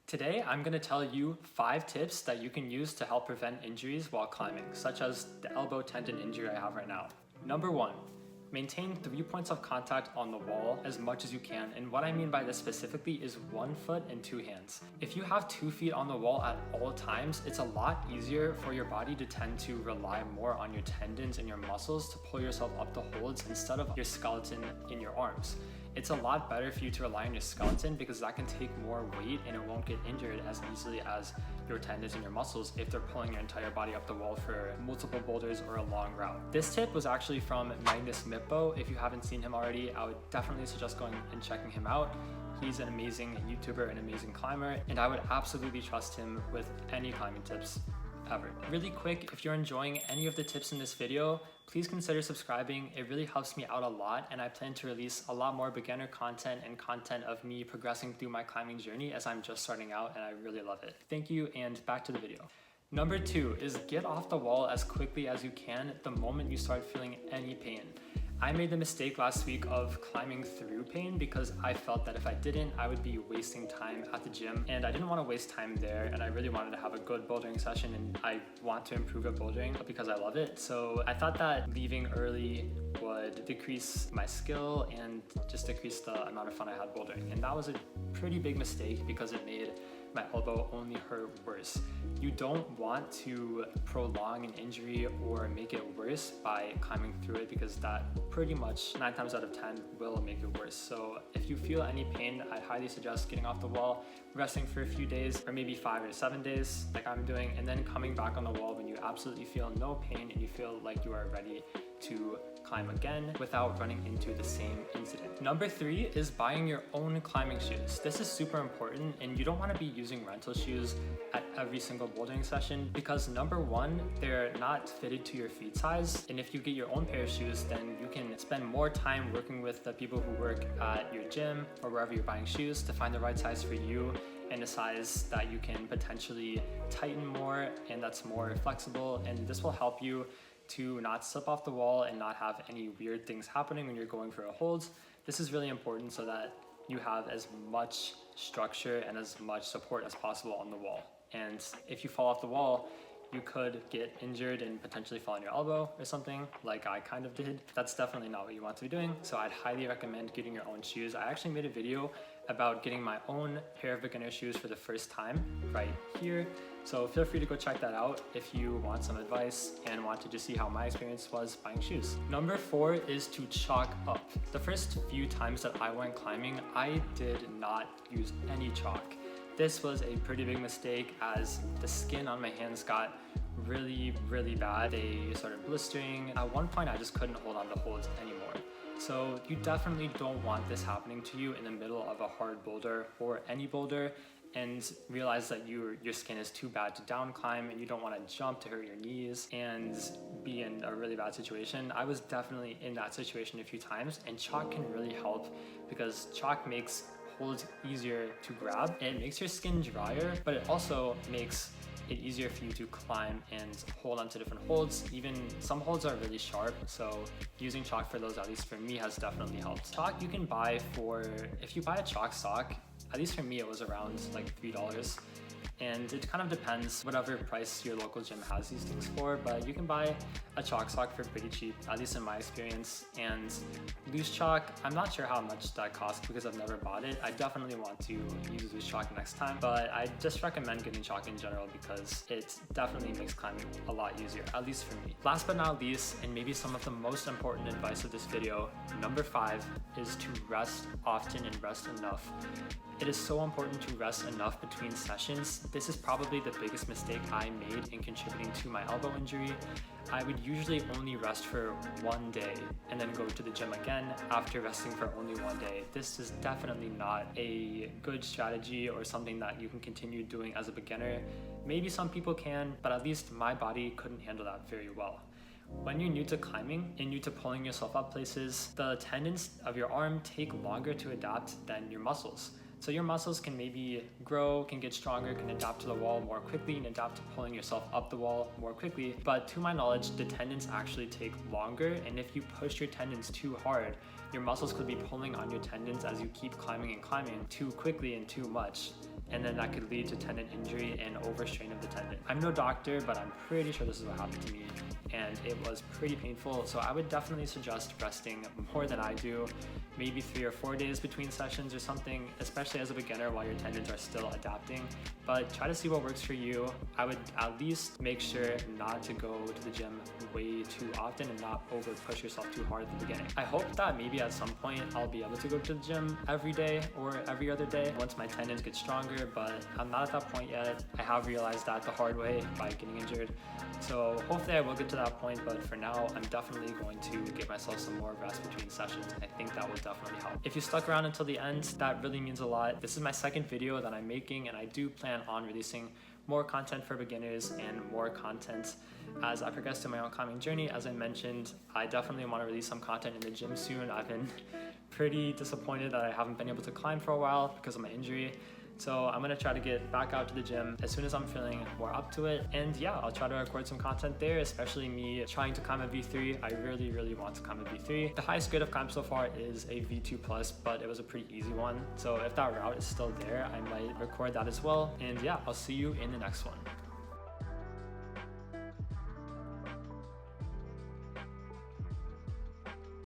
Today, I'm going to tell you 5 tips that you can use to help prevent injuries while climbing, such as the elbow tendon injury I have right now. Number 1, maintain 3 points of contact on the wall as much as you can, and what I mean by this specifically is 1 foot and 2 hands. If you have 2 feet on the wall at all times, it's a lot easier for your body to tend to rely more on your tendons and your muscles to pull yourself up the holds instead of your skeleton in your arms. It's a lot better for you to rely on your skeleton because that can take more weight and it won't get injured as easily as your tendons and your muscles if they're pulling your entire body up the wall for multiple boulders or a long route. This tip was actually from Magnus Mippo. If you haven't seen him already, I would definitely suggest going and checking him out. He's an amazing YouTuber, an amazing climber, and I would absolutely trust him with any climbing tips ever. Really quick, if you're enjoying any of the tips in this video, please consider subscribing. It really helps me out a lot, and I plan to release a lot more beginner content and content of me progressing through my climbing journey as I'm just starting out, and I really love it. Thank you, and back to the video. Number 2 is get off the wall as quickly as you can the moment you start feeling any pain. I made the mistake last week of climbing through pain because I felt that if I didn't, I would be wasting time at the gym, and I didn't want to waste time there, and I really wanted to have a good bouldering session, and I want to improve at bouldering because I love it. So I thought that leaving early would decrease my skill and just decrease the amount of fun I had bouldering, and that was a pretty big mistake because it made my elbow only hurt worse. You don't want to prolong an injury or make it worse by climbing through it because that pretty much 9 times out of 10 will make it worse. So if you feel any pain, I'd highly suggest getting off the wall, resting for a few days or maybe 5 or 7 days like I'm doing, and then coming back on the wall when you absolutely feel no pain and you feel like you are ready to climb again without running into the same incident. Number 3 is buying your own climbing shoes. This is super important, and you don't want to be using rental shoes at every single bouldering session because number 1, they're not fitted to your feet size, and if you get your own pair of shoes, then you can spend more time working with the people who work at your gym or wherever you're buying shoes to find the right size for you and a size that you can potentially tighten more and that's more flexible, and this will help you to not slip off the wall and not have any weird things happening when you're going for a hold. This is really important so that you have as much structure and as much support as possible on the wall. And if you fall off the wall, you could get injured and potentially fall on your elbow or something like I kind of did. That's definitely not what you want to be doing. So I'd highly recommend getting your own shoes. I actually made a video about getting my own pair of beginner shoes for the first time right here. So feel free to go check that out if you want some advice and want to just see how my experience was buying shoes. Number 4 is to chalk up. The first few times that I went climbing, I did not use any chalk. This was a pretty big mistake as the skin on my hands got really bad. They started blistering. At one point, I just couldn't hold on to holds anymore. So you definitely don't want this happening to you in the middle of a hard boulder or any boulder, and realize that your skin is too bad to down climb and you don't want to jump to hurt your knees and be in a really bad situation. I was definitely in that situation a few times, and chalk can really help because chalk makes holds easier to grab. It makes your skin drier, but it also makes it easier for you to climb and hold onto different holds. Even some holds are really sharp, so using chalk for those, at least for me, has definitely helped. Chalk you can buy if you buy a chalk stock, at least for me it was around like $3, and it kind of depends whatever price your local gym has these things for, but you can buy a chalk stock for pretty cheap, at least in my experience. And loose chalk, I'm not sure how much that costs because I've never bought it. I definitely want to use loose chalk next time, but I just recommend getting chalk in general because it definitely makes climbing a lot easier, at least for me. Last but not least, and maybe some of the most important advice of this video, number 5 is to rest often and rest enough. It is so important to rest enough between sessions. This is probably the biggest mistake I made in contributing to my elbow injury. I would usually only rest for 1 day and then go to the gym again after resting for only 1 day. This is definitely not a good strategy or something that you can continue doing as a beginner. Maybe some people can, but at least my body couldn't handle that very well. When you're new to climbing and new to pulling yourself up places, the tendons of your arm take longer to adapt than your muscles. So your muscles can maybe grow, can get stronger, can adapt to the wall more quickly and adapt to pulling yourself up the wall more quickly. But to my knowledge, the tendons actually take longer, and if you push your tendons too hard, your muscles could be pulling on your tendons as you keep climbing and climbing too quickly and too much. and then that could lead to tendon injury and overstrain of the tendon. I'm no doctor, but I'm pretty sure this is what happened to me, and it was pretty painful. So I would definitely suggest resting more than I do, maybe 3 or 4 days between sessions or something, especially as a beginner while your tendons are still adapting. But try to see what works for you. I would at least make sure not to go to the gym way too often and not over push yourself too hard at the beginning. I hope that maybe at some point I'll be able to go to the gym every day or every other day once my tendons get stronger, but I'm not at that point yet. I have realized that the hard way by getting injured. So hopefully I will get to that point, but for now I'm definitely going to give myself some more rest between sessions. I think that will definitely help. If you stuck around until the end, that really means a lot. This is my second video that I'm making, and I do plan on releasing more content for beginners and more content as I progress to my own climbing journey. As I mentioned, I definitely want to release some content in the gym soon. I've been pretty disappointed that I haven't been able to climb for a while because of my injury. So I'm gonna try to get back out to the gym as soon as I'm feeling more up to it. And yeah, I'll try to record some content there, especially me trying to climb a V3. I really want to climb a V3. The highest grade I've climbed so far is a V2+, but it was a pretty easy one. So if that route is still there, I might record that as well. And yeah, I'll see you in the next one.